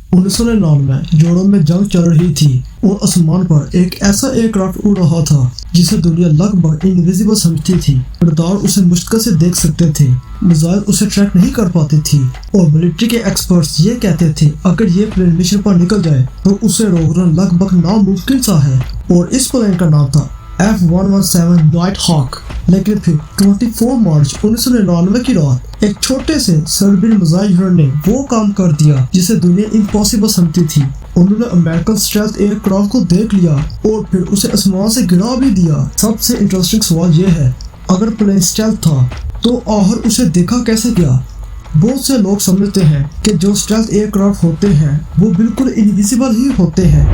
1999 Europe में जंग चल रही थी और आसमान पर एक ऐसा एयरक्राफ्ट उड़ रहा था जिसे दुनिया लगभग इनविजिबल समझती थी। रडार उसे मुश्किल से देख सकते थे, मिसाइल उसे ट्रैक नहीं कर पाती थी और मिलिट्री के एक्सपर्ट्स ये कहते थे अगर ये प्लेन मिशन पर निकल जाए तो उसे रोकना लगभग नामुमकिन सा है। और इस प्लेन का नाम था F-117 नाइट हॉक। लेकिन फिर 24 मार्च 1999 की रात एक छोटे से सर्बियन मिसाइल यूनिट ने वो काम कर दिया जिसे दुनिया इम्पॉसिबल समझती थी। उन्होंने अमेरिकन स्टेल्थ एयरक्राफ्ट को देख लिया और फिर उसे आसमान से गिरा भी दिया। सबसे इंटरेस्टिंग सवाल ये है, अगर प्लेन स्टेल्थ था तो आखिर उसे देखा कैसे गया? बहुत से लोग समझते हैं कि जो स्टेल्थ एयरक्राफ्ट होते हैं वो बिल्कुल इनविजिबल ही होते हैं,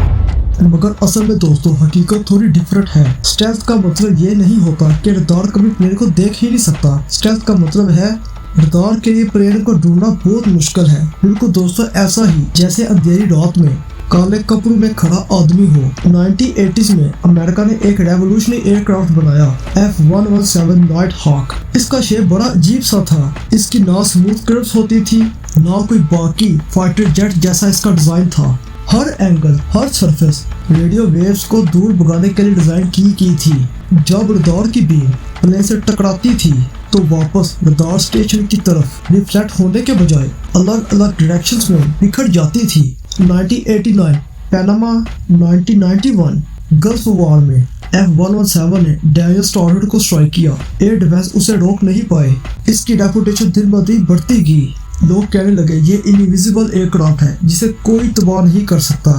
मगर असल में दोस्तों हकीकत थोड़ी डिफरेंट है। स्टेल्थ का मतलब ये नहीं होता कि रडार कभी प्लेन को देख ही नहीं सकता। स्टेल्थ का मतलब है रडार के लिए प्लेन को ढूंढना बहुत मुश्किल है। बिल्कुल दोस्तों ऐसा ही जैसे अंधेरी रात में काले कपड़ों में खड़ा आदमी हो। 1980s में अमेरिका ने एक रेवोल्यूशनरी एयरक्राफ्ट बनाया F-117 नाइट हॉक। इसका शेप बड़ा अजीब सा था। इसकी ना स्मूथ कर्व्स होती थी, ना कोई बाकी फाइटर जेट जैसा इसका डिजाइन था। हर एंगल, हर सरफेस रेडियो वेव्स को दूर भगाने के लिए डिजाइन की थी। जब रडार की बीम प्लेन से टकराती थी तो वापस रडार स्टेशन की तरफ रिफ्लेक्ट होने के बजाय अलग अलग डायरेक्शंस में बिखर जाती थी। 1989 पनामा, 1991 गल्फ वॉर में F-117 ने डैनियल स्टॉर्डर्ड को स्ट्राइक किया। एयर डिफेंस उसे रोक नहीं पाए। इसकी रेपुटेशन दिन ब दिन बढ़ती गई। लोग कहने लगे ये इनविजिबल एयरक्राफ्ट है जिसे कोई तबाह नहीं कर सकता,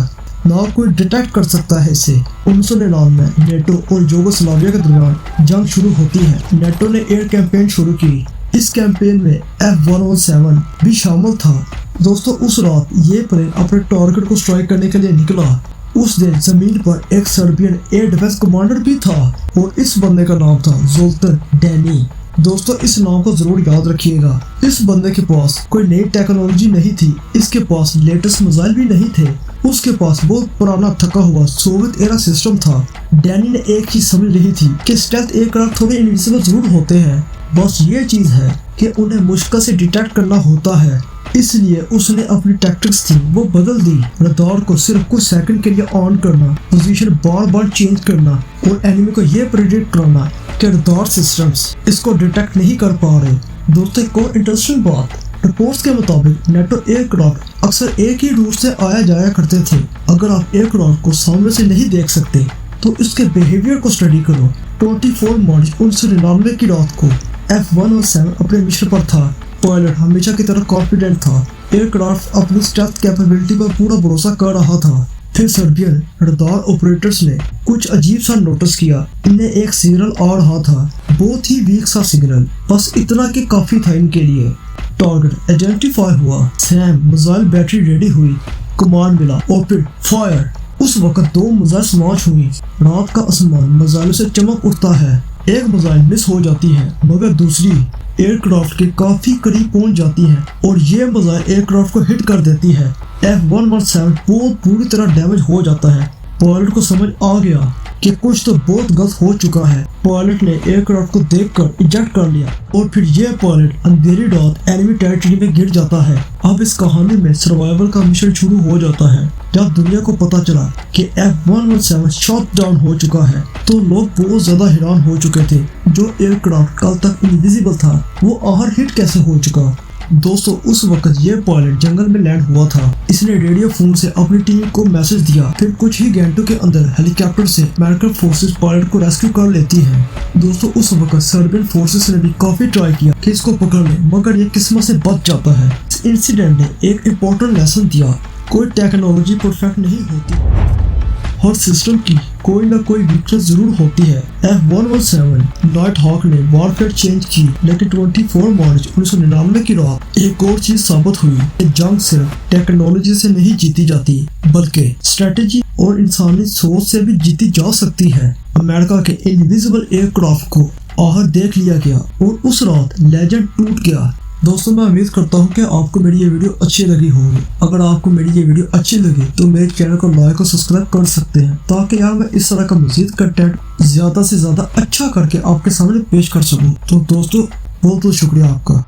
ना कोई डिटेक्ट कर सकता है इसे। 1999 में नेटो और यूगोस्लाविया के दरमियान जंग शुरू होती है। नेटो ने एयर कैंपेन शुरू की। इस कैंपेन में F-117 भी शामिल था। दोस्तों उस रात ये प्लेन अपने टारगेट को स्ट्राइक करने के लिए निकला। उस दिन जमीन पर एक सर्बियन एयर डिफेंस कमांडर भी था और इस बंदे का नाम था जोल्टन डैनी। दोस्तों इस नाम को जरूर याद रखिएगा। इस बंदे के पास कोई नई टेक्नोलॉजी नहीं थी, इसके पास लेटेस्ट मिसाइल भी नहीं थे, उसके पास बहुत पुराना थका हुआ सोवियत एरा सिस्टम था। डैनी ने एक चीज समझ रही थी कि स्टेल्थ एयरक्राफ्ट थोड़े इनविजिबल जरूर होते हैं, बस ये चीज है कि उन्हें मुश्किल से डिटेक्ट करना होता है। इसलिए उसने अपनी टैक्टिक्स थी वो बदल दी। रडार को सिर्फ कुछ सेकंड के लिए ऑन करना, पोजीशन बार बार चेंज करना और एनिमी को ये प्रेडिक्ट करना कि रडार सिस्टम्स इसको डिटेक्ट नहीं कर पा रहे। दोस्तों एक और इंटरेस्टिंग बात, रिपोर्ट्स के मुताबिक नेटो एयरक्राफ्ट अक्सर एक ही रूट से आया जाया करते थे। अगर आप एयरक्राफ्ट को सामने से नहीं देख सकते तो इसके बिहेवियर को स्टडी करो। 24 मार्च 1999 की रात को F-117 अपने मिशन पर था। पायलट हमेशा की तरह कॉन्फिडेंट था। एयरक्राफ्ट अपनी स्टेल्थ कैपेबिलिटी पर पूरा भरोसा कर रहा था। फिर सर्बियन रडार ऑपरेटर्स ने कुछ अजीब सा नोटिस किया। इन्हें एक सिग्नल आ रहा था, बहुत ही वीक सा सिग्नल, बस इतना कि काफी था इनके लिए। टारगेट आइडेंटिफाई हुआ, सैम मिसाइल बैटरी रेडी हुई, कमांड मिला और फिर फायर। उस वक्त 2 मिसाइल लॉन्च हुई। रात का आसमान मिसाइलों से चमक उठता है। एक मिसाइल मिस हो जाती है मगर दूसरी एयरक्राफ्ट के काफी करीब पहुंच जाती है और ये मिसाइल एयरक्राफ्ट को हिट कर देती है। F-117 बहुत पूरी तरह डैमेज हो जाता है। पायलट को समझ आ गया कि कुछ तो बहुत गलत हो चुका है। पायलट ने एयरक्राफ्ट को देखकर इजेक्ट कर लिया और फिर ये पायलट अंधेरी रात एनिमी टेरिटरी में गिर जाता है। अब इस कहानी में सर्वाइवल का मिशन शुरू हो जाता है। जब दुनिया को पता चला कि F-117 शॉट डाउन हो चुका है तो लोग बहुत ज्यादा हैरान हो चुके थे। जो एयरक्राफ्ट कल तक इनविजिबल था वो आखिर हिट कैसे हो चुका? दोस्तों उस वक्त ये पायलट जंगल में लैंड हुआ था। इसने रेडियो फोन से अपनी टीम को मैसेज दिया। फिर कुछ ही घंटों के अंदर हेलीकॉप्टर से अमेरिकन फोर्सेस पायलट को रेस्क्यू कर लेती हैं। दोस्तों उस वक्त सर्बियन फोर्सेस ने भी काफी ट्राई किया कि इसको पकड़ ले, मगर ये किस्मत से बच जाता है। इस इंसिडेंट ने एक इम्पोर्टेंट लेसन दिया, कोई टेक्नोलॉजी परफेक्ट नहीं होती, हर सिस्टम की कोई ना कोई वीकनेस जरूर होती है। F-117 नाइट हॉक ने वॉरफेयर चेंज की, लेकिन 24 मार्च 1999 की रात एक और चीज साबित हुई कि जंग सिर्फ टेक्नोलॉजी से नहीं जीती जाती बल्कि स्ट्रेटेजी और इंसानी सोच से भी जीती जा सकती है। अमेरिका के इनविजिबल एयरक्राफ्ट को आखिर देख लिया गया और उस रात लेजेंड टूट गया। दोस्तों मैं उम्मीद करता हूँ कि आपको मेरी ये वीडियो अच्छी लगी होगी। अगर आपको मेरी ये वीडियो अच्छी लगी तो मेरे चैनल को लाइक और सब्सक्राइब कर सकते हैं ताकि यार मैं इस तरह का मजीद कंटेंट ज्यादा से ज्यादा अच्छा करके आपके सामने पेश कर सकूँ। तो दोस्तों बहुत बहुत शुक्रिया आपका।